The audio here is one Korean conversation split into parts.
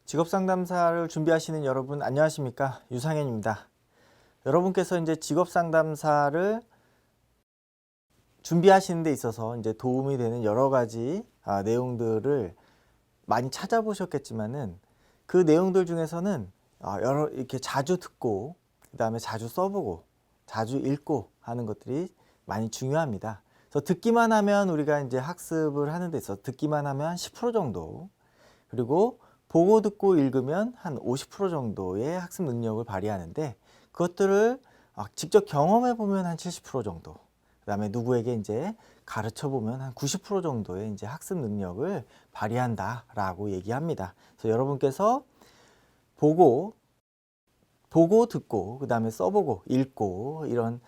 직업상담사를 준비하시는 여러분 안녕하십니까? 유상현입니다. 여러분께서 이제 직업상담사를 준비하시는 데 있어서 이제 도움이 되는 여러 가지 내용들을 많이 찾아보셨겠지만은 그 내용들 중에서는 여러 이렇게 자주 듣고 그다음에 자주 써보고 자주 읽고 하는 것들이 많이 중요합니다. 그래서 듣기만 하면 우리가 이제 학습을 하는 데 있어서 듣기만 하면 한 10% 정도, 그리고 보고 듣고 읽으면 한 50% 정도의 학습 능력을 발휘하는데, 그것들을 직접 경험해 보면 한 70% 정도, 그다음에 누구에게 이제 가르쳐 보면 한 90% 정도의 이제 학습 능력을 발휘한다라고 얘기합니다. 그래서 여러분께서 보고 듣고 그다음에 써보고 읽고 이런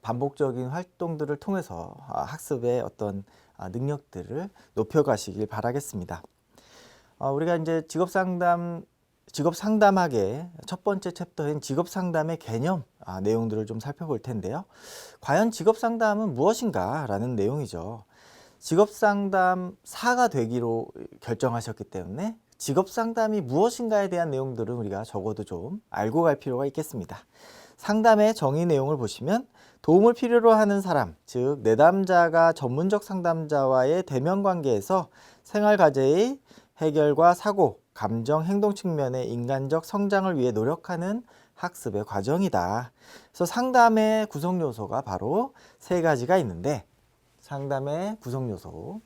반복적인 활동들을 통해서 학습의 어떤 능력들을 높여가시길 바라겠습니다. 우리가 이제 직업 상담학의 첫 번째 챕터인 직업 상담의 개념 내용들을 좀 살펴볼 텐데요. 과연 직업 상담은 무엇인가 라는 내용이죠. 직업 상담사가 되기로 결정하셨기 때문에 직업 상담이 무엇인가에 대한 내용들은 우리가 적어도 좀 알고 갈 필요가 있겠습니다. 상담의 정의 내용을 보시면 도움을 필요로 하는 사람, 즉 내담자가 전문적 상담자와의 대면 관계에서 생활 과제의 해결과 사고, 감정, 행동 측면의 인간적 성장을 위해 노력하는 학습의 과정이다. 그래서 상담의 구성 요소가 바로 세 가지가 있는데, 상담의 구성 요소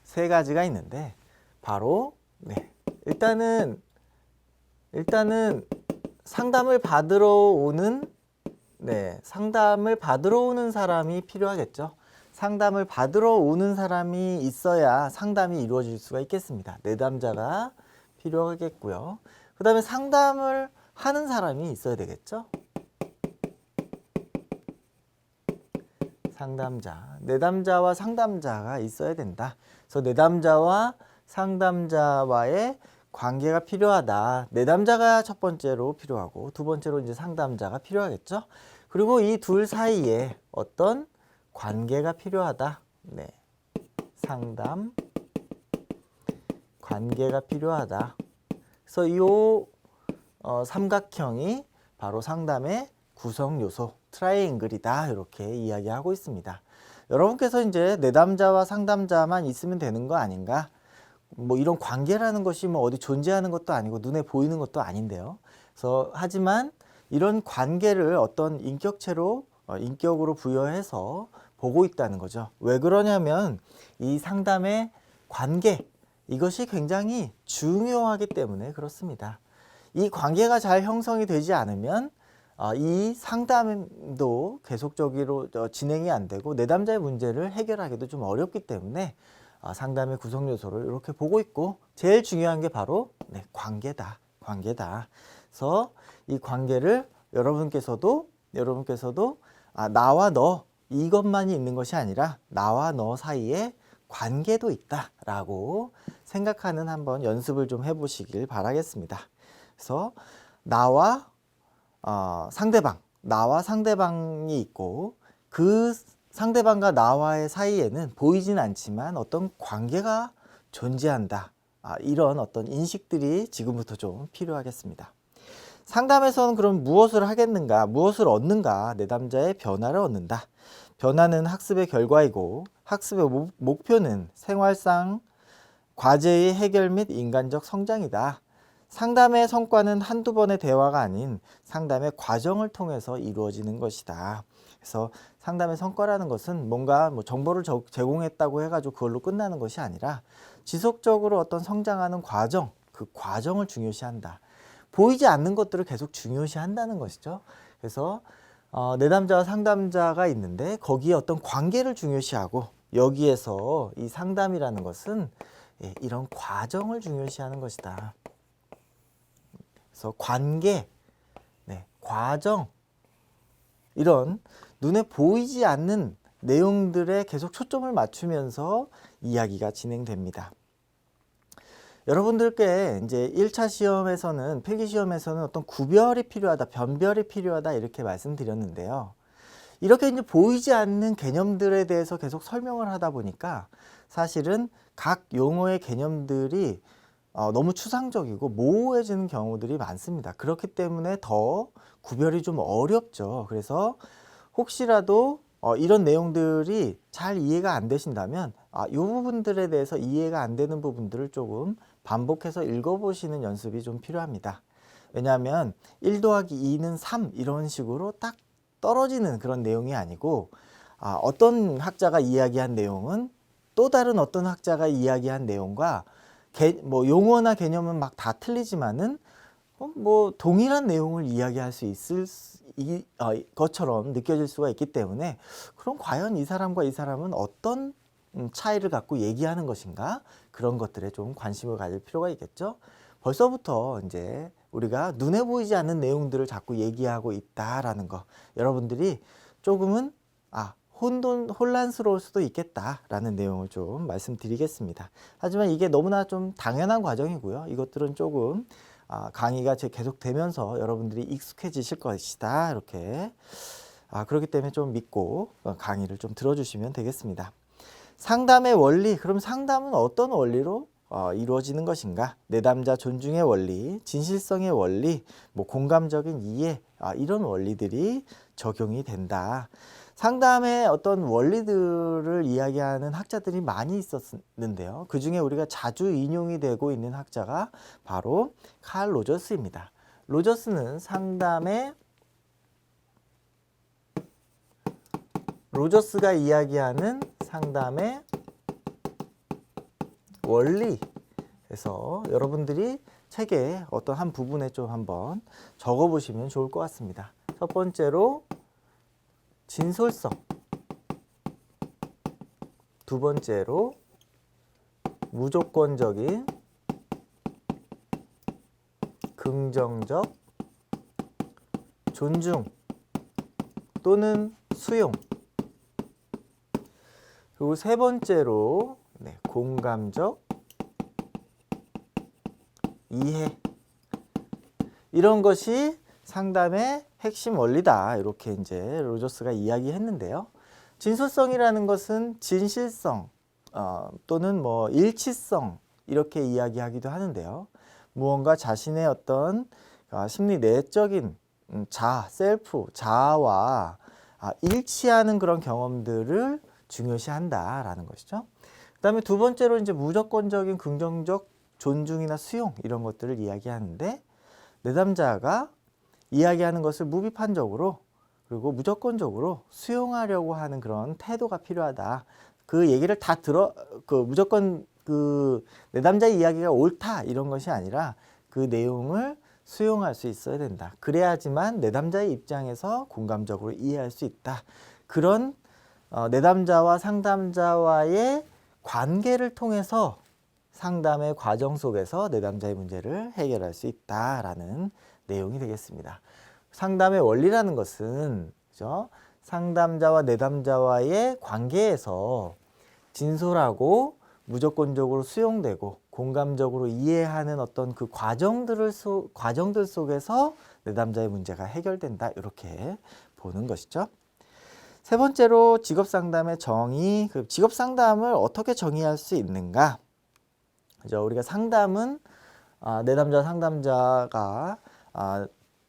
세 가지가 있는데, 바로 일단은 상담을 받으러 오는 사람이 필요하겠죠. 상담을 받으러 오는 사람이 있어야 상담이 이루어질 수가 있겠습니다. 내담자가 필요하겠고요. 그 다음에 상담을 하는 사람이 있어야 되겠죠. 상담자, 내담자와 상담자가 있어야 된다. 그래서 내담자와 상담자와의 관계가 필요하다. 내담자가 첫 번째로 필요하고 두 번째로 이제 상담자가 필요하겠죠. 그리고 이 둘 사이에 어떤 관계가 필요하다. 상담 관계가 필요하다. 그래서 이 삼각형이 바로 상담의 구성 요소, 트라이앵글이다. 이렇게 이야기하고 있습니다. 여러분께서 이제 내담자와 상담자만 있으면 되는 거 아닌가? 뭐 이런 관계라는 것이 뭐 어디 존재하는 것도 아니고 눈에 보이는 것도 아닌데요. 그래서 하지만 이런 관계를 어떤 인격으로 부여해서 보고 있다는 거죠. 왜 그러냐면 이 상담의 관계, 이것이 굉장히 중요하기 때문에 그렇습니다. 이 관계가 잘 형성이 되지 않으면 이 상담도 계속적으로 진행이 안 되고 내담자의 문제를 해결하기도 좀 어렵기 때문에 상담의 구성 요소를 이렇게 보고 있고, 제일 중요한 게 바로 관계다. 그래서 이 관계를 여러분께서도 나와 너 이것만이 있는 것이 아니라 나와 너 사이에 관계도 있다라고 생각하는 한번 연습을 좀 해보시길 바라겠습니다. 그래서 나와 상대방이 있고 그 상대방과 나와의 사이에는 보이진 않지만 어떤 관계가 존재한다. 이런 어떤 인식들이 지금부터 좀 필요하겠습니다. 상담에서는 그럼 무엇을 하겠는가? 무엇을 얻는가? 내담자의 변화를 얻는다. 변화는 학습의 결과이고 학습의 목표는 생활상 과제의 해결 및 인간적 성장이다. 상담의 성과는 한두 번의 대화가 아닌 상담의 과정을 통해서 이루어지는 것이다. 그래서 상담의 성과라는 것은 뭔가 정보를 제공했다고 해가지고 그걸로 끝나는 것이 아니라 지속적으로 어떤 성장하는 과정, 그 과정을 중요시한다. 보이지 않는 것들을 계속 중요시한다는 것이죠. 그래서 내담자와 상담자가 있는데 거기에 어떤 관계를 중요시하고, 여기에서 이 상담이라는 것은 이런 과정을 중요시하는 것이다. 그래서 관계, 과정, 이런 눈에 보이지 않는 내용들에 계속 초점을 맞추면서 이야기가 진행됩니다. 여러분들께 이제 1차 시험에서는, 필기 시험에서는 어떤 구별이 필요하다, 변별이 필요하다 이렇게 말씀드렸는데요. 이렇게 이제 보이지 않는 개념들에 대해서 계속 설명을 하다 보니까 사실은 각 용어의 개념들이 너무 추상적이고 모호해지는 경우들이 많습니다. 그렇기 때문에 더 구별이 좀 어렵죠. 그래서 혹시라도 이런 내용들이 잘 이해가 안 되신다면 이 부분들에 대해서 이해가 안 되는 부분들을 조금 반복해서 읽어보시는 연습이 좀 필요합니다. 왜냐하면 1 더하기 2는 3 이런 식으로 딱 떨어지는 그런 내용이 아니고 어떤 학자가 이야기한 내용은 또 다른 어떤 학자가 이야기한 내용과 뭐 용어나 개념은 막 다 틀리지만은 뭐 동일한 내용을 이야기할 수 있을 것처럼 느껴질 수가 있기 때문에 그럼 과연 이 사람과 이 사람은 어떤 차이를 갖고 얘기하는 것인가, 그런 것들에 좀 관심을 가질 필요가 있겠죠. 벌써부터 이제 우리가 눈에 보이지 않는 내용들을 자꾸 얘기하고 있다라는 거, 여러분들이 조금은 혼란스러울 수도 있겠다라는 내용을 좀 말씀드리겠습니다. 하지만 이게 너무나 좀 당연한 과정이고요. 이것들은 조금 강의가 계속되면서 여러분들이 익숙해지실 것이다, 이렇게 그렇기 때문에 좀 믿고 강의를 좀 들어주시면 되겠습니다. 상담의 원리, 그럼 상담은 어떤 원리로 이루어지는 것인가? 내담자 존중의 원리, 진실성의 원리, 뭐 공감적인 이해, 이런 원리들이 적용이 된다. 상담의 어떤 원리들을 이야기하는 학자들이 많이 있었는데요. 그 중에 우리가 자주 인용이 되고 있는 학자가 바로 칼 로저스입니다. 로저스는 로저스가 이야기하는 상담의 원리에서 여러분들이 책의 어떤 한 부분에 좀 한번 적어 보시면 좋을 것 같습니다. 첫 번째로 진솔성, 두 번째로 무조건적인 긍정적 존중 또는 수용, 그리고 세 번째로 공감적 이해, 이런 것이 상담의 핵심 원리다, 이렇게 이제 로저스가 이야기했는데요. 진솔성이라는 것은 진실성 또는 뭐 일치성, 이렇게 이야기하기도 하는데요. 무언가 자신의 어떤 심리 내적인 자아와 일치하는 그런 경험들을 중요시한다라는 것이죠. 그 다음에 두 번째로 이제 무조건적인 긍정적 존중이나 수용, 이런 것들을 이야기하는데, 내담자가 이야기하는 것을 무비판적으로 그리고 무조건적으로 수용하려고 하는 그런 태도가 필요하다. 그 얘기를 다 무조건 내담자의 이야기가 옳다, 이런 것이 아니라 그 내용을 수용할 수 있어야 된다. 그래야지만 내담자의 입장에서 공감적으로 이해할 수 있다. 그런 내담자와 상담자와의 관계를 통해서 상담의 과정 속에서 내담자의 문제를 해결할 수 있다라는 내용이 되겠습니다. 상담의 원리라는 것은, 그죠? 상담자와 내담자와의 관계에서 진솔하고 무조건적으로 수용되고 공감적으로 이해하는 어떤 그 과정들 속에서 내담자의 문제가 해결된다, 이렇게 보는 것이죠. 세 번째로 직업상담의 정의, 그 직업상담을 어떻게 정의할 수 있는가? 그죠? 우리가 상담은 내담자 상담자가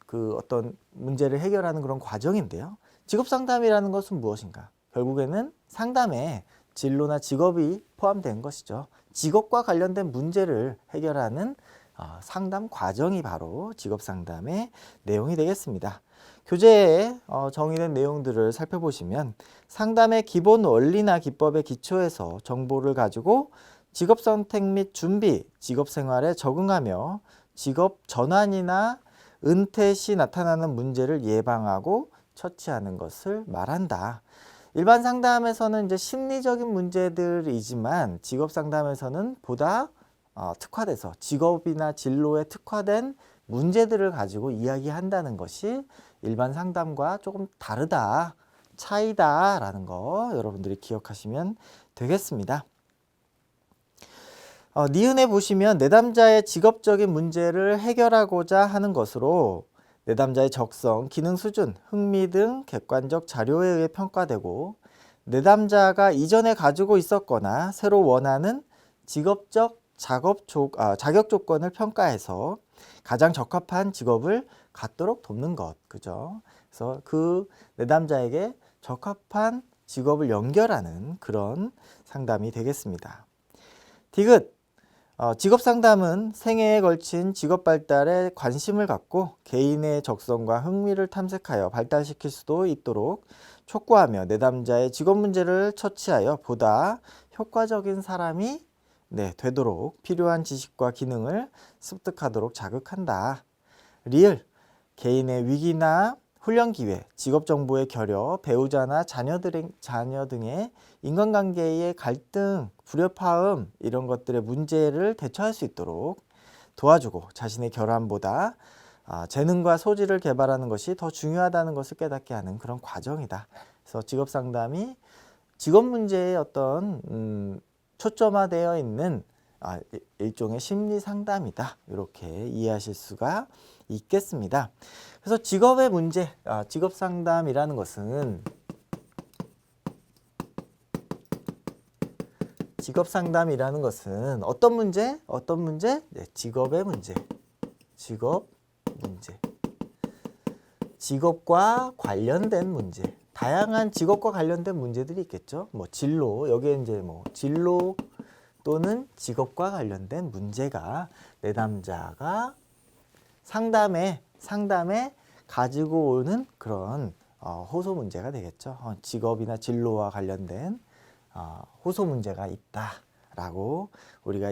그 어떤 문제를 해결하는 그런 과정인데요. 직업상담이라는 것은 무엇인가? 결국에는 상담에 진로나 직업이 포함된 것이죠. 직업과 관련된 문제를 해결하는 상담 과정이 바로 직업상담의 내용이 되겠습니다. 교재에 정의된 내용들을 살펴보시면 상담의 기본 원리나 기법의 기초에서 정보를 가지고 직업 선택 및 준비, 직업 생활에 적응하며 직업 전환이나 은퇴 시 나타나는 문제를 예방하고 처치하는 것을 말한다. 일반 상담에서는 이제 심리적인 문제들이지만 직업 상담에서는 보다 특화돼서 직업이나 진로에 특화된 문제들을 가지고 이야기한다는 것이 일반 상담과 조금 다르다, 차이다라는 거 여러분들이 기억하시면 되겠습니다. 니은에 보시면 내담자의 직업적인 문제를 해결하고자 하는 것으로 내담자의 적성, 기능 수준, 흥미 등 객관적 자료에 의해 평가되고 내담자가 이전에 가지고 있었거나 새로 원하는 직업적 자격 조건을 평가해서 가장 적합한 직업을 갖도록 돕는 것. 그죠? 그래서 그 내담자에게 적합한 직업을 연결하는 그런 상담이 되겠습니다. 디귿. 직업 상담은 생애에 걸친 직업 발달에 관심을 갖고 개인의 적성과 흥미를 탐색하여 발달시킬 수도 있도록 촉구하며 내담자의 직업 문제를 처치하여 보다 효과적인 사람이 되도록 필요한 지식과 기능을 습득하도록 자극한다. 리을. 개인의 위기나 훈련 기회, 직업 정보의 결여, 배우자나 자녀 등의 인간관계의 갈등, 불협화음 이런 것들의 문제를 대처할 수 있도록 도와주고 자신의 결함보다 재능과 소질을 개발하는 것이 더 중요하다는 것을 깨닫게 하는 그런 과정이다. 그래서 직업 상담이 직업 문제에 어떤 초점화되어 있는 일종의 심리 상담이다. 이렇게 이해하실 수가 있겠습니다. 그래서 직업의 문제, 직업 상담이라는 것은 어떤 문제? 네, 직업의 문제. 직업 문제. 직업과 관련된 문제. 다양한 직업과 관련된 문제들이 있겠죠. 뭐 진로, 여기에 이제 뭐 진로 또는 직업과 관련된 문제가 내담자가 상담에 가지고 오는 그런 호소 문제가 되겠죠. 직업이나 진로와 관련된 호소 문제가 있다라고 우리가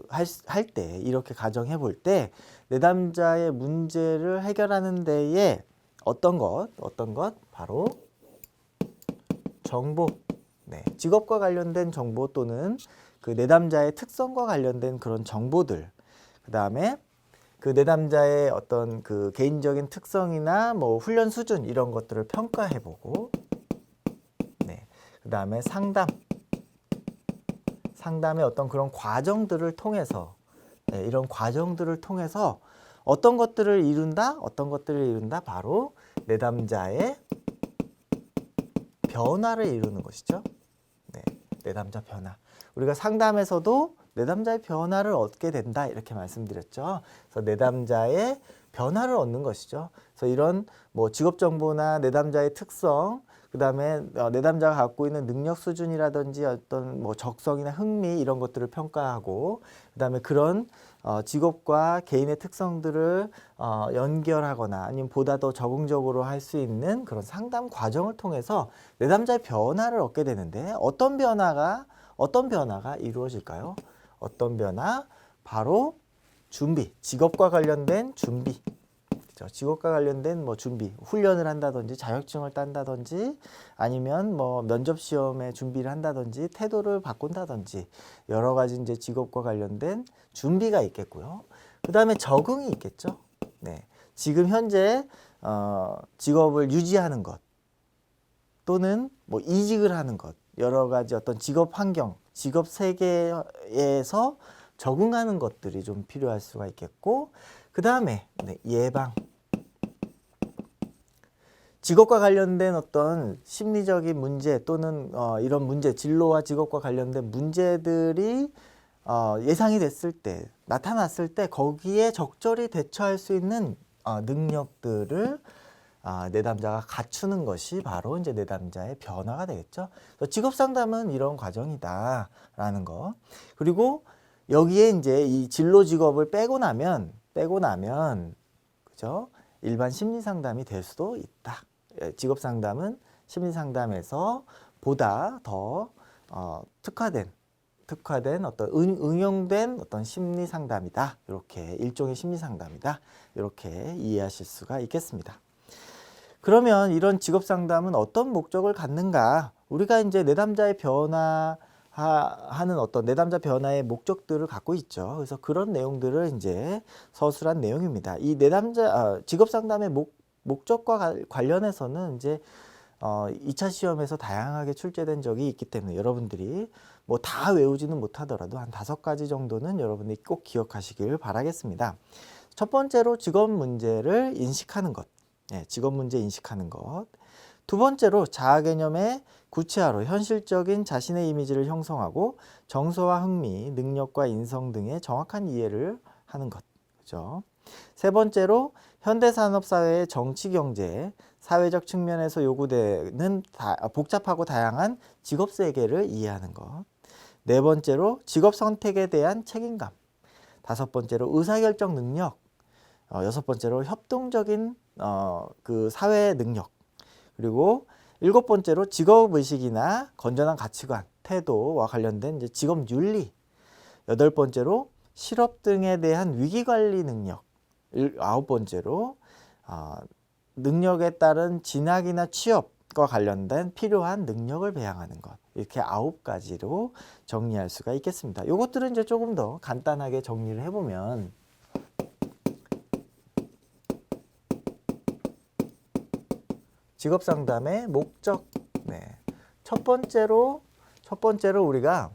할 때 이렇게 가정해 볼 때 내담자의 문제를 해결하는 데에 어떤 것 바로 정보, 직업과 관련된 정보 또는 그 내담자의 특성과 관련된 그런 정보들, 그 다음에 그 내담자의 어떤 그 개인적인 특성이나 뭐 훈련 수준 이런 것들을 평가해보고, 그 다음에 상담의 어떤 그런 과정들을 통해서 이런 과정들을 통해서 어떤 것들을 이룬다 바로 내담자의 변화를 이루는 것이죠. 내담자 변화. 우리가 상담에서도 내담자의 변화를 얻게 된다 이렇게 말씀드렸죠. 그래서 내담자의 변화를 얻는 것이죠. 그래서 이런 뭐 직업 정보나 내담자의 특성, 그 다음에 내담자가 갖고 있는 능력 수준이라든지 어떤 뭐 적성이나 흥미 이런 것들을 평가하고, 그 다음에 그런 직업과 개인의 특성들을 연결하거나 아니면 보다 더 적응적으로 할 수 있는 그런 상담 과정을 통해서 내담자의 변화를 얻게 되는데 어떤 변화가 이루어질까요? 어떤 변화? 바로 준비, 직업과 관련된 준비. 직업과 관련된 뭐 준비, 훈련을 한다든지 자격증을 딴다든지 아니면 뭐 면접 시험에 준비를 한다든지 태도를 바꾼다든지 여러 가지 이제 직업과 관련된 준비가 있겠고요. 그 다음에 적응이 있겠죠. 지금 현재 직업을 유지하는 것 또는 뭐 이직을 하는 것, 여러 가지 어떤 직업 환경, 직업 세계에서 적응하는 것들이 좀 필요할 수가 있겠고, 그 다음에 예방. 직업과 관련된 어떤 심리적인 문제 또는 이런 문제, 진로와 직업과 관련된 문제들이 예상이 됐을 때, 나타났을 때 거기에 적절히 대처할 수 있는 능력들을 내담자가 갖추는 것이 바로 이제 내담자의 변화가 되겠죠. 직업 상담은 이런 과정이다라는 거. 그리고 여기에 이제 이 진로 직업을 빼고 나면 그죠? 일반 심리 상담이 될 수도 있다. 직업 상담은 심리 상담에서 보다 더 특화된 어떤 응용된 어떤 심리 상담이다. 이렇게 일종의 심리 상담이다. 이렇게 이해하실 수가 있겠습니다. 그러면 이런 직업 상담은 어떤 목적을 갖는가? 우리가 이제 내담자의 변화하는 어떤 내담자 변화의 목적들을 갖고 있죠. 그래서 그런 내용들을 이제 서술한 내용입니다. 이 내담자 직업 상담의 목적과 관련해서는 이제 2차 시험에서 다양하게 출제된 적이 있기 때문에 여러분들이 뭐 다 외우지는 못하더라도 한 5가지 정도는 여러분이 꼭 기억하시길 바라겠습니다. 첫 번째로 직업 문제를 인식하는 것. 직업 문제 인식하는 것. 두 번째로 자아 개념의 구체화로 현실적인 자신의 이미지를 형성하고 정서와 흥미, 능력과 인성 등의 정확한 이해를 하는 것. 그죠? 세 번째로 현대산업 사회의 정치, 경제, 사회적 측면에서 요구되는 복잡하고 다양한 직업 세계를 이해하는 것. 네 번째로 직업 선택에 대한 책임감. 다섯 번째로 의사결정 능력. 여섯 번째로 협동적인 그 사회 능력. 그리고 일곱 번째로 직업의식이나 건전한 가치관, 태도와 관련된 이제 직업 윤리. 여덟 번째로 실업 등에 대한 위기관리 능력. 아홉 번째로 능력에 따른 진학이나 취업과 관련된 필요한 능력을 배양하는 것. 이렇게 9가지로 정리할 수가 있겠습니다. 이것들은 이제 조금 더 간단하게 정리를 해보면 직업 상담의 목적. 첫 번째로 우리가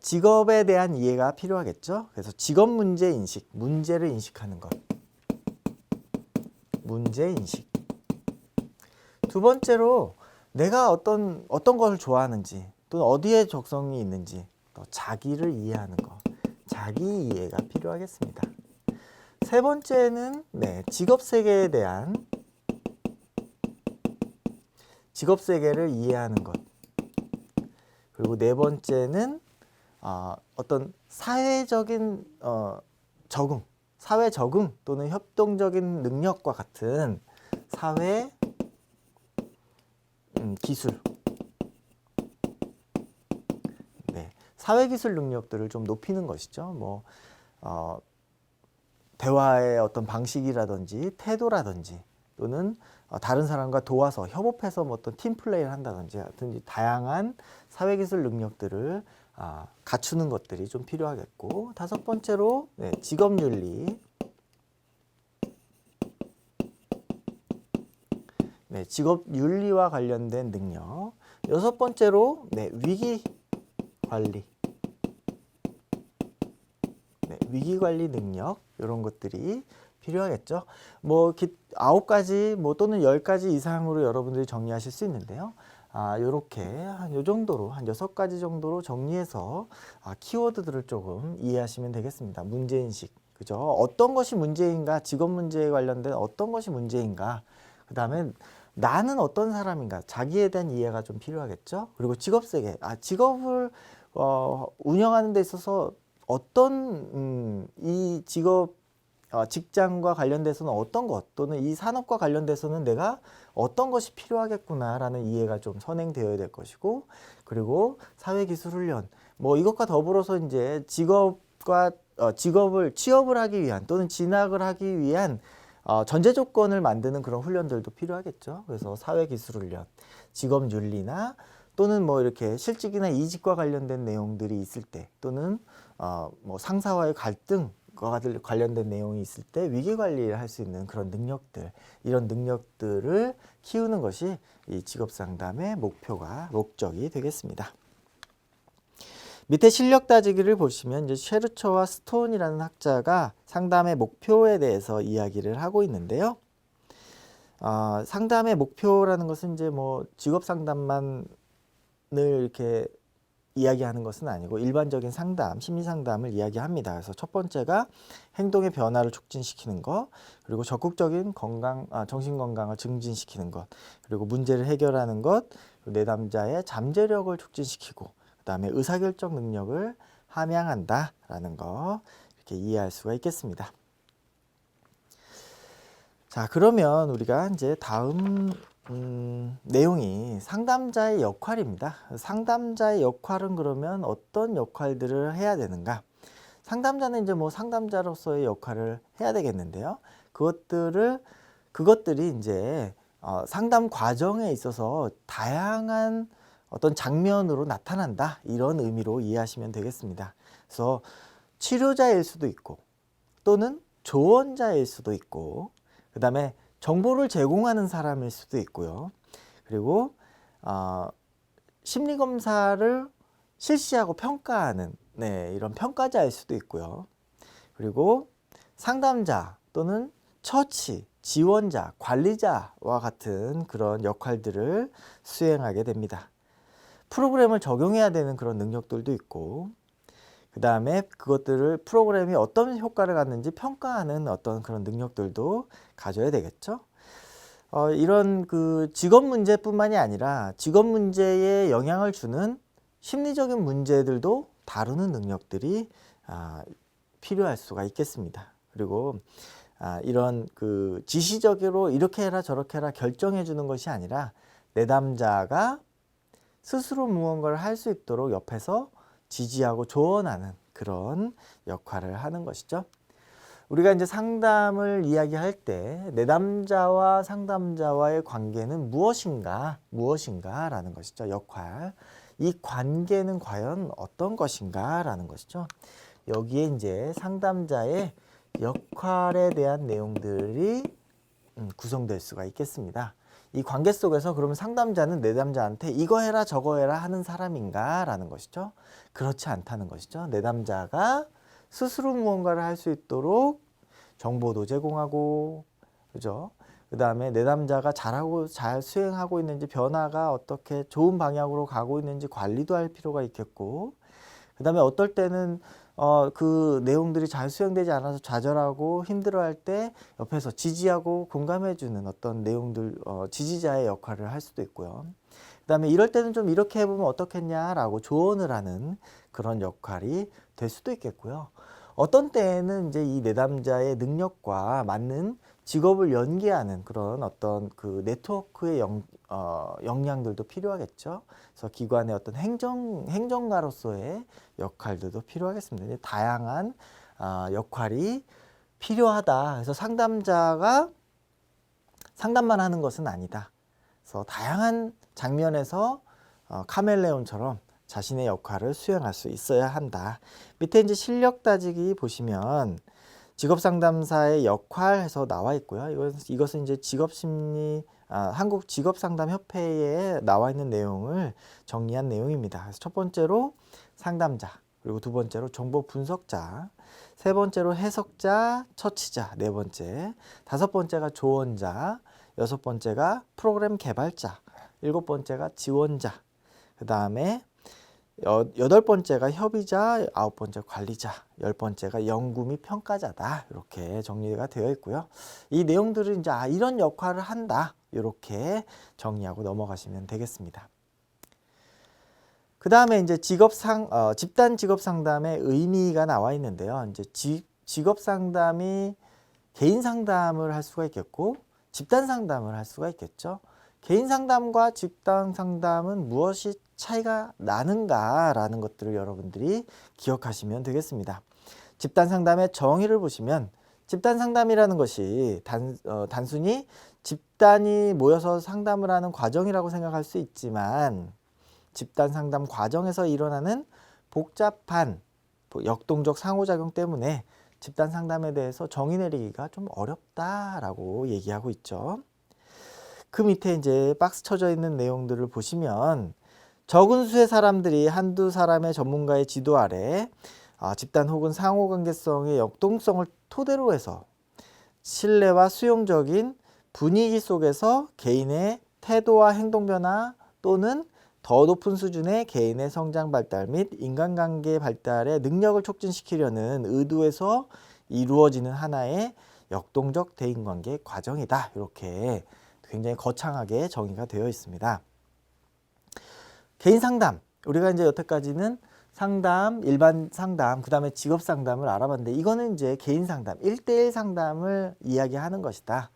직업에 대한 이해가 필요하겠죠. 그래서 직업 문제 인식, 문제를 인식하는 것. 문제 인식. 두 번째로 내가 어떤 것을 좋아하는지 또는 어디에 적성이 있는지 또 자기를 이해하는 것. 자기 이해가 필요하겠습니다. 세 번째는 직업 세계에 대한 직업 세계를 이해하는 것. 그리고 네 번째는 어떤 사회적인 적응, 사회 적응 또는 협동적인 능력과 같은 사회 기술, 사회 기술 능력들을 좀 높이는 것이죠. 뭐 대화의 어떤 방식이라든지 태도라든지 또는 다른 사람과 도와서 협업해서 뭐 어떤 팀 플레이를 한다든지 하여튼 다양한 사회 기술 능력들을 갖추는 것들이 좀 필요하겠고, 다섯 번째로 직업 윤리. 직업 윤리와 관련된 능력. 여섯 번째로 위기 관리. 위기 관리 능력, 이런 것들이 필요하겠죠. 뭐 9가지 뭐 또는 10가지 이상으로 여러분들이 정리하실 수 있는데요. 요렇게 한 요 정도로 한 6가지 정도로 정리해서 키워드들을 조금 이해하시면 되겠습니다. 문제인식. 그죠? 어떤 것이 문제인가? 직업 문제에 관련된 어떤 것이 문제인가? 그다음에 나는 어떤 사람인가? 자기에 대한 이해가 좀 필요하겠죠. 그리고 직업 세계. 직업을 운영하는 데 있어서 어떤 이 직업 직장과 관련돼서는 어떤 것 또는 이 산업과 관련돼서는 내가 어떤 것이 필요하겠구나라는 이해가 좀 선행되어야 될 것이고, 그리고 사회기술훈련 뭐 이것과 더불어서 이제 직업과 취업을 하기 위한 또는 진학을 하기 위한 전제 조건을 만드는 그런 훈련들도 필요하겠죠. 그래서 사회기술훈련, 직업윤리나 또는 뭐 이렇게 실직이나 이직과 관련된 내용들이 있을 때, 또는 뭐 상사와의 갈등과 관련된 내용이 있을 때 위기 관리를 할 수 있는 그런 능력들, 이런 능력들을 키우는 것이 이 직업 상담의 목적이 되겠습니다. 밑에 실력 따지기를 보시면 이제 쉐르처와 스톤이라는 학자가 상담의 목표에 대해서 이야기를 하고 있는데요. 상담의 목표라는 것은 이제 뭐 직업 상담만을 이렇게 이야기하는 것은 아니고 일반적인 상담, 심리 상담을 이야기합니다. 그래서 첫 번째가 행동의 변화를 촉진시키는 것, 그리고 적극적인 정신 건강을 증진시키는 것, 그리고 문제를 해결하는 것, 내담자의 잠재력을 촉진시키고, 그다음에 의사결정 능력을 함양한다라는 거, 이렇게 이해할 수가 있겠습니다. 자, 그러면 우리가 이제 다음 내용이 상담자의 역할입니다. 상담자의 역할은 그러면 어떤 역할들을 해야 되는가? 상담자는 이제 뭐 상담자로서의 역할을 해야 되겠는데요. 그것들이 이제 상담 과정에 있어서 다양한 어떤 장면으로 나타난다, 이런 의미로 이해하시면 되겠습니다. 그래서 치료자일 수도 있고 또는 조언자일 수도 있고, 그 다음에 정보를 제공하는 사람일 수도 있고요. 그리고 심리검사를 실시하고 평가하는 이런 평가자일 수도 있고요. 그리고 상담자 또는 처치, 지원자, 관리자와 같은 그런 역할들을 수행하게 됩니다. 프로그램을 적용해야 되는 그런 능력들도 있고, 그 다음에 그것들을 프로그램이 어떤 효과를 갖는지 평가하는 어떤 그런 능력들도 가져야 되겠죠. 이런 그 직업 문제뿐만이 아니라 직업 문제에 영향을 주는 심리적인 문제들도 다루는 능력들이 필요할 수가 있겠습니다. 그리고 이런 그 지시적으로 이렇게 해라 저렇게 해라 결정해 주는 것이 아니라 내담자가 스스로 무언가를 할 수 있도록 옆에서 지지하고 조언하는 그런 역할을 하는 것이죠. 우리가 이제 상담을 이야기할 때 내담자와 상담자와의 관계는 무엇인가라는 것이죠. 역할. 이 관계는 과연 어떤 것인가라는 것이죠. 여기에 이제 상담자의 역할에 대한 내용들이 구성될 수가 있겠습니다. 이 관계 속에서 그러면 상담자는 내담자한테 이거 해라 저거 해라 하는 사람인가 라는 것이죠. 그렇지 않다는 것이죠. 내담자가 스스로 무언가를 할 수 있도록 정보도 제공하고, 그죠? 그 다음에 내담자가 잘 수행하고 있는지, 변화가 어떻게 좋은 방향으로 가고 있는지 관리도 할 필요가 있겠고, 그 다음에 어떨 때는 그 내용들이 잘 수행되지 않아서 좌절하고 힘들어할 때 옆에서 지지하고 공감해주는 어떤 내용들, 지지자의 역할을 할 수도 있고요. 그 다음에 이럴 때는 좀 이렇게 해보면 어떻겠냐라고 조언을 하는 그런 역할이 될 수도 있겠고요. 어떤 때에는 이제 이 내담자의 능력과 맞는 직업을 연계하는 그런 어떤 그 네트워크의 역량들도 필요하겠죠. 그래서 기관의 어떤 행정가로서의 역할들도 필요하겠습니다. 다양한 역할이 필요하다. 그래서 상담자가 상담만 하는 것은 아니다. 그래서 다양한 장면에서 카멜레온처럼 자신의 역할을 수행할 수 있어야 한다. 밑에 이제 실력 따지기 보시면 직업상담사의 역할 해서 나와 있고요. 이것은 이제 한국 직업상담협회에 나와 있는 내용을 정리한 내용입니다. 그래서 첫 번째로 상담자, 그리고 두 번째로 정보 분석자, 세 번째로 해석자, 처치자, 네 번째, 다섯 번째가 조언자, 여섯 번째가 프로그램 개발자, 일곱 번째가 지원자, 그 다음에 여덟 번째가 협의자, 아홉 번째 관리자, 열 번째가 연구 및 평가자다. 이렇게 정리가 되어 있고요. 이 내용들은 이제 이런 역할을 한다. 이렇게 정리하고 넘어가시면 되겠습니다. 그 다음에 이제 집단 직업 상담의 의미가 나와 있는데요. 이제 직업 상담이 개인 상담을 할 수가 있겠고, 집단 상담을 할 수가 있겠죠. 개인 상담과 집단 상담은 무엇이 차이가 나는가라는 것들을 여러분들이 기억하시면 되겠습니다. 집단 상담의 정의를 보시면 집단 상담이라는 것이 단순히 집단이 모여서 상담을 하는 과정이라고 생각할 수 있지만, 집단 상담 과정에서 일어나는 복잡한 역동적 상호작용 때문에 집단 상담에 대해서 정의 내리기가 좀 어렵다라고 얘기하고 있죠. 그 밑에 이제 박스 쳐져 있는 내용들을 보시면 적은 수의 사람들이 한두 사람의 전문가의 지도 아래 집단 혹은 상호관계성의 역동성을 토대로 해서 신뢰와 수용적인 분위기 속에서 개인의 태도와 행동 변화 또는 더 높은 수준의 개인의 성장 발달 및 인간관계 발달의 능력을 촉진시키려는 의도에서 이루어지는 하나의 역동적 대인관계 과정이다. 이렇게 굉장히 거창하게 정의가 되어 있습니다. 개인 상담, 우리가 이제 여태까지는 상담, 일반 상담, 그 다음에 직업 상담을 알아봤는데, 이거는 이제 개인 상담, 1대1 상담을 이야기하는 것이다.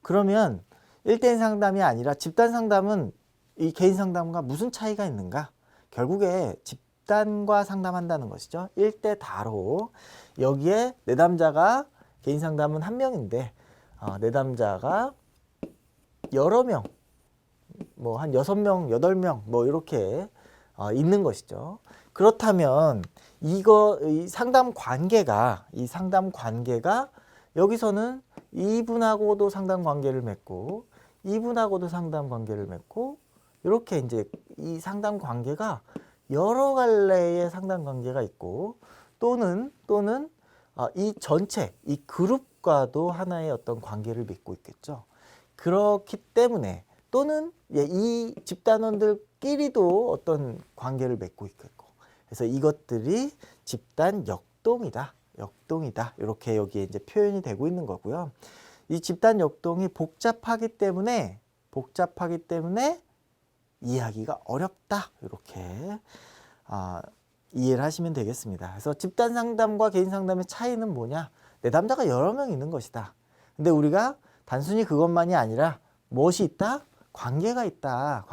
그러면 1대1 상담이 아니라 집단 상담은 이 개인 상담과 무슨 차이가 있는가? 결국에 집단과 상담한다는 것이죠. 1대 다로. 여기에 내담자가, 개인 상담은 한 명인데 내담자가 여러 명, 뭐 한 6명, 8명 뭐 이렇게 있는 것이죠. 그렇다면 이 상담 관계가 여기서는 이분하고도 상담 관계를 맺고 이분하고도 상담 관계를 맺고, 이렇게 이제 이 상담 관계가 여러 갈래의 상담 관계가 있고, 또는 이 전체, 이 그룹과도 하나의 어떤 관계를 맺고 있겠죠. 그렇기 때문에 또는 이 집단원들끼리도 어떤 관계를 맺고 있겠고, 그래서 이것들이 집단 역동이다, 역동이다, 이렇게 여기에 이제 표현이 되고 있는 거고요. 이 집단 역동이 복잡하기 때문에 이해하기가 어렵다, 이렇게 이해를 하시면 되겠습니다. 그래서 집단 상담과 개인 상담의 차이는 뭐냐? 내담자가 여러 명 있는 것이다. 근데 우리가 단순히 그것만이 아니라 무엇이 있다? 관계가 있다.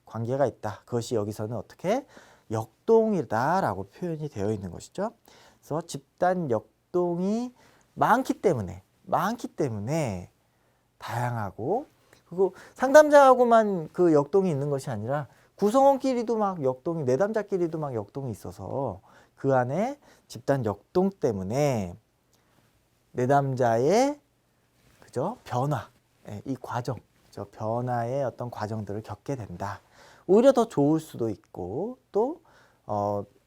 관계가 있다. 그것이 여기서는 어떻게? 역동이다라고 표현이 되어 있는 것이죠. 그래서 집단 역동이 많기 때문에 다양하고, 그리고 상담자하고만 그 역동이 있는 것이 아니라 구성원끼리도 막 역동이, 내담자끼리도 막 역동이 있어서 그 안에 집단 역동 때문에 내담자의 그죠? 변화, 이 과정, 변화의 어떤 과정들을 겪게 된다. 오히려 더 좋을 수도 있고 또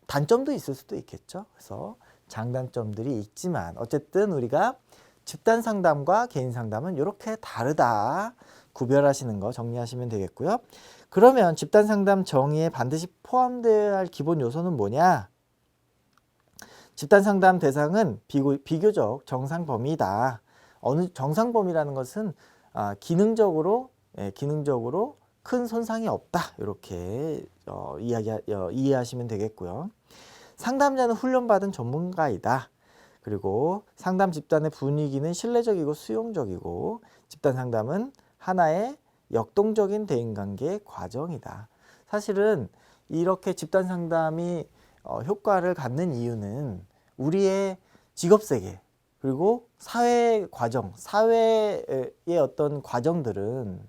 단점도 있을 수도 있겠죠. 그래서 장단점들이 있지만 어쨌든 우리가 집단 상담과 개인 상담은 이렇게 다르다. 구별하시는 거 정리하시면 되겠고요. 그러면 집단 상담 정의에 반드시 포함되어야 할 기본 요소는 뭐냐? 집단 상담 대상은 비교적 정상 범위다. 어느 정상 범위라는 것은 기능적으로 큰 손상이 없다. 이렇게 이해하시면 되겠고요. 상담자는 훈련받은 전문가이다. 그리고 상담 집단의 분위기는 신뢰적이고 수용적이고 집단 상담은 하나의 역동적인 대인관계 과정이다. 사실은 이렇게 집단 상담이 효과를 갖는 이유는 우리의 직업세계 그리고 사회 과정, 사회의 어떤 과정들은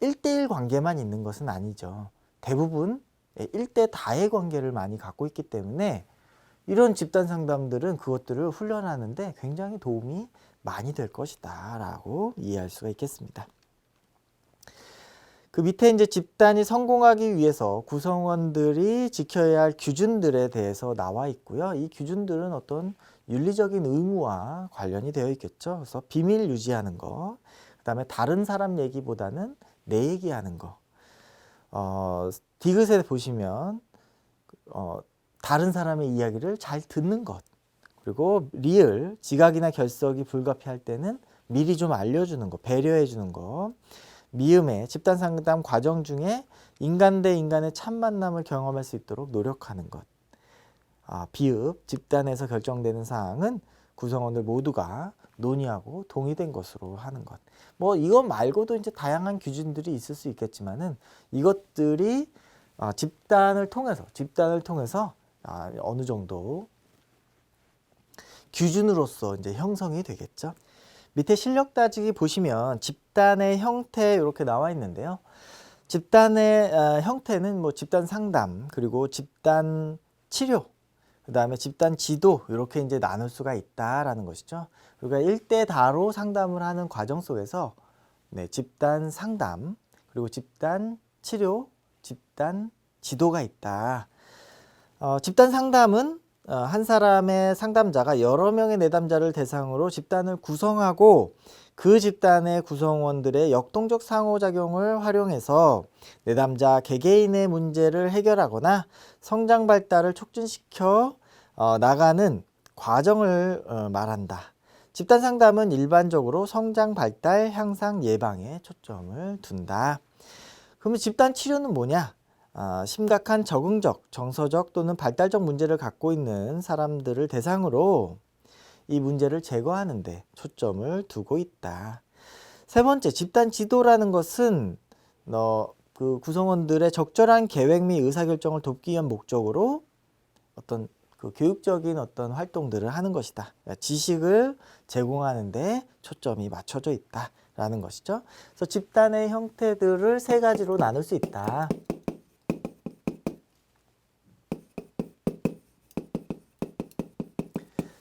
1대1 관계만 있는 것은 아니죠. 대부분 1대 다의 관계를 많이 갖고 있기 때문에 이런 집단 상담들은 그것들을 훈련하는데 굉장히 도움이 많이 될 것이다 라고 이해할 수가 있겠습니다. 그 밑에 이제 집단이 성공하기 위해서 구성원들이 지켜야 할 규준들에 대해서 나와 있고요. 이 규준들은 어떤 윤리적인 의무와 관련이 되어 있겠죠. 그래서 비밀 유지하는 거, 그 다음에 다른 사람 얘기보다는 내 얘기하는 거. 디귿에 보시면 다른 사람의 이야기를 잘 듣는 것, 그리고 리을, 지각이나 결석이 불가피할 때는 미리 좀 알려주는 거, 배려해 주는 거. 미음에 집단 상담 과정 중에 인간 대 인간의 참 만남을 경험할 수 있도록 노력하는 것. 비읍, 집단에서 결정되는 사항은 구성원들 모두가 논의하고 동의된 것으로 하는 것. 뭐 이것 말고도 이제 다양한 기준들이 있을 수 있겠지만은 이것들이 집단을 통해서 어느 정도 기준으로서 이제 형성이 되겠죠. 밑에 실력 따지기 보시면 집단의 형태 이렇게 나와 있는데요. 집단의 형태는 뭐 집단 상담, 그리고 집단 치료, 그 다음에 집단 지도 이렇게 이제 나눌 수가 있다라는 것이죠. 우리가 1대 다로 상담을 하는 과정 속에서 집단 상담, 그리고 집단 치료, 집단 지도가 있다. 집단 상담은 한 사람의 상담자가 여러 명의 내담자를 대상으로 집단을 구성하고 그 집단의 구성원들의 역동적 상호작용을 활용해서 내담자 개개인의 문제를 해결하거나 성장 발달을 촉진시켜 나가는 과정을 말한다. 집단 상담은 일반적으로 성장 발달 향상 예방에 초점을 둔다. 그러면 집단 치료는 뭐냐? 심각한 적응적, 정서적 또는 발달적 문제를 갖고 있는 사람들을 대상으로 이 문제를 제거하는 데 초점을 두고 있다. 세 번째, 집단 지도라는 것은 그 구성원들의 적절한 계획 및 의사결정을 돕기 위한 목적으로 어떤 그 교육적인 어떤 활동들을 하는 것이다. 그러니까 지식을 제공하는 데 초점이 맞춰져 있다라는 것이죠. 그래서 집단의 형태들을 세 가지로 나눌 수 있다.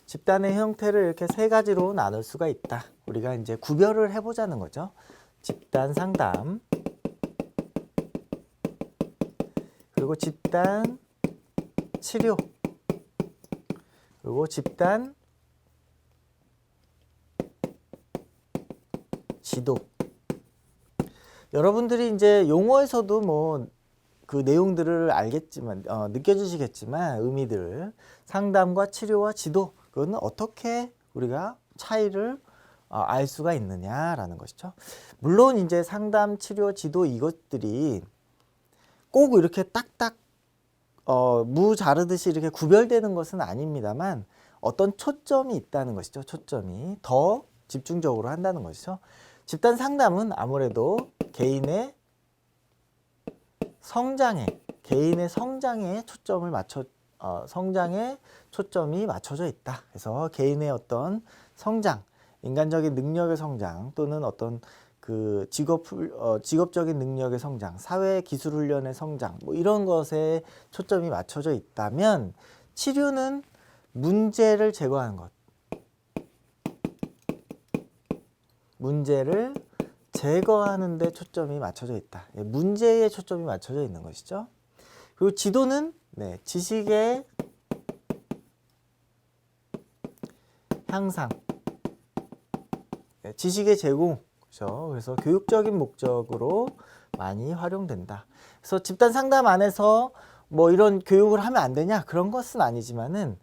집단의 형태를 이렇게 세 가지로 나눌 수가 있다. 우리가 이제 구별을 해보자는 거죠. 집단 상담, 그리고 집단 치료, 그리고 집단 지도. 여러분들이 이제 용어에서도 뭐 그 내용들을 알겠지만 느껴지시겠지만 의미들 상담과 치료와 지도 그거는 어떻게 우리가 차이를 알 수가 있느냐라는 것이죠. 물론 이제 상담, 치료, 지도 이것들이 꼭 이렇게 딱딱 무 자르듯이 이렇게 구별되는 것은 아닙니다만 어떤 초점이 있다는 것이죠. 초점이 더 집중적으로 한다는 것이죠. 집단 상담은 아무래도 개인의 성장에 초점을 성장에 초점이 맞춰져 있다. 그래서 개인의 어떤 성장, 인간적인 능력의 성장 또는 어떤 그 직업적인 능력의 성장, 사회 기술 훈련의 성장, 뭐 이런 것에 초점이 맞춰져 있다면 치료는 문제를 제거하는 것, 문제를 제거하는 데 초점이 맞춰져 있다. 문제에 초점이 맞춰져 있는 것이죠. 그리고 지도는 지식의 향상, 지식의 제공, 그렇죠? 그래서 교육적인 목적으로 많이 활용된다. 그래서 집단 상담 안에서 뭐 이런 교육을 하면 안 되냐? 그런 것은 아니지만은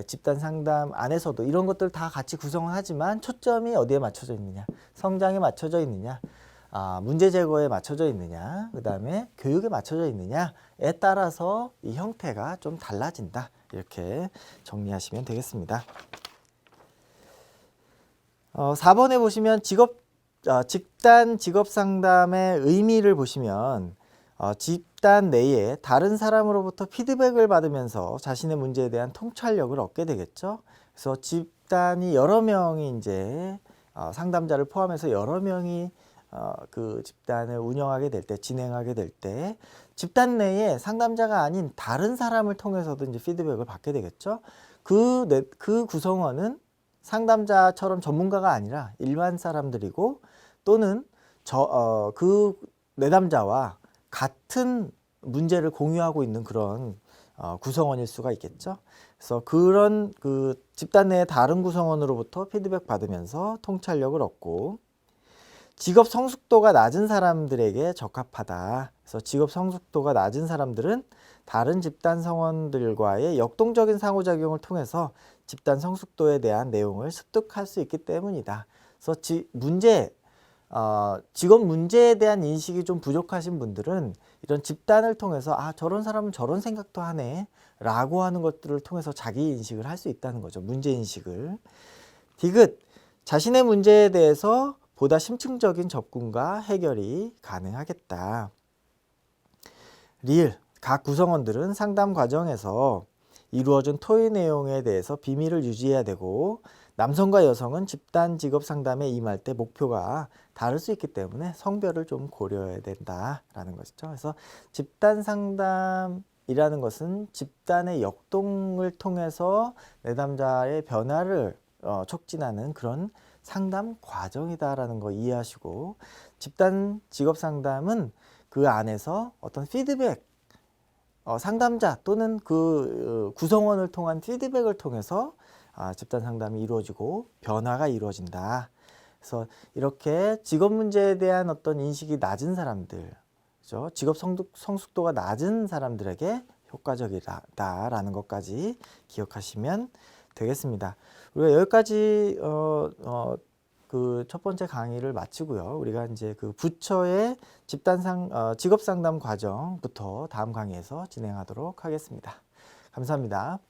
집단 상담 안에서도 이런 것들 다 같이 구성을 하지만 초점이 어디에 맞춰져 있느냐? 성장에 맞춰져 있느냐? 문제 제거에 맞춰져 있느냐? 그 다음에 교육에 맞춰져 있느냐에 따라서 이 형태가 좀 달라진다. 이렇게 정리하시면 되겠습니다. 4번에 보시면 집단 직업 상담의 의미를 보시면 집단 내에 다른 사람으로부터 피드백을 받으면서 자신의 문제에 대한 통찰력을 얻게 되겠죠. 그래서 집단이 여러 명이 이제 상담자를 포함해서 여러 명이 그 집단을 운영하게 될 때, 진행하게 될 때 집단 내에 상담자가 아닌 다른 사람을 통해서도 이제 피드백을 받게 되겠죠. 그 구성원은 상담자처럼 전문가가 아니라 일반 사람들이고 또는 그 내담자와 같은 문제를 공유하고 있는 그런 구성원일 수가 있겠죠. 그래서 그런 그 집단 내의 다른 구성원으로부터 피드백 받으면서 통찰력을 얻고 직업 성숙도가 낮은 사람들에게 적합하다. 그래서 직업 성숙도가 낮은 사람들은 다른 집단 성원들과의 역동적인 상호작용을 통해서 집단 성숙도에 대한 내용을 습득할 수 있기 때문이다. 그래서 직업 문제에 대한 인식이 좀 부족하신 분들은 이런 집단을 통해서 저런 사람은 저런 생각도 하네 라고 하는 것들을 통해서 자기 인식을 할 수 있다는 거죠. 문제 인식을. 디귿, 자신의 문제에 대해서 보다 심층적인 접근과 해결이 가능하겠다. 리을, 각 구성원들은 상담 과정에서 이루어진 토의 내용에 대해서 비밀을 유지해야 되고 남성과 여성은 집단 직업 상담에 임할 때 목표가 다를 수 있기 때문에 성별을 좀 고려해야 된다라는 것이죠. 그래서 집단 상담이라는 것은 집단의 역동을 통해서 내담자의 변화를 촉진하는 그런 상담 과정이다라는 거 이해하시고 집단 직업 상담은 그 안에서 어떤 피드백 상담자 또는 그 구성원을 통한 피드백을 통해서 집단 상담이 이루어지고 변화가 이루어진다. 그래서 이렇게 직업 문제에 대한 어떤 인식이 낮은 사람들, 그렇죠? 직업 성숙도가 낮은 사람들에게 효과적이다라는 것까지 기억하시면 되겠습니다. 우리가 여기까지 그 첫 번째 강의를 마치고요. 우리가 이제 그 부처의 직업 상담 과정부터 다음 강의에서 진행하도록 하겠습니다. 감사합니다.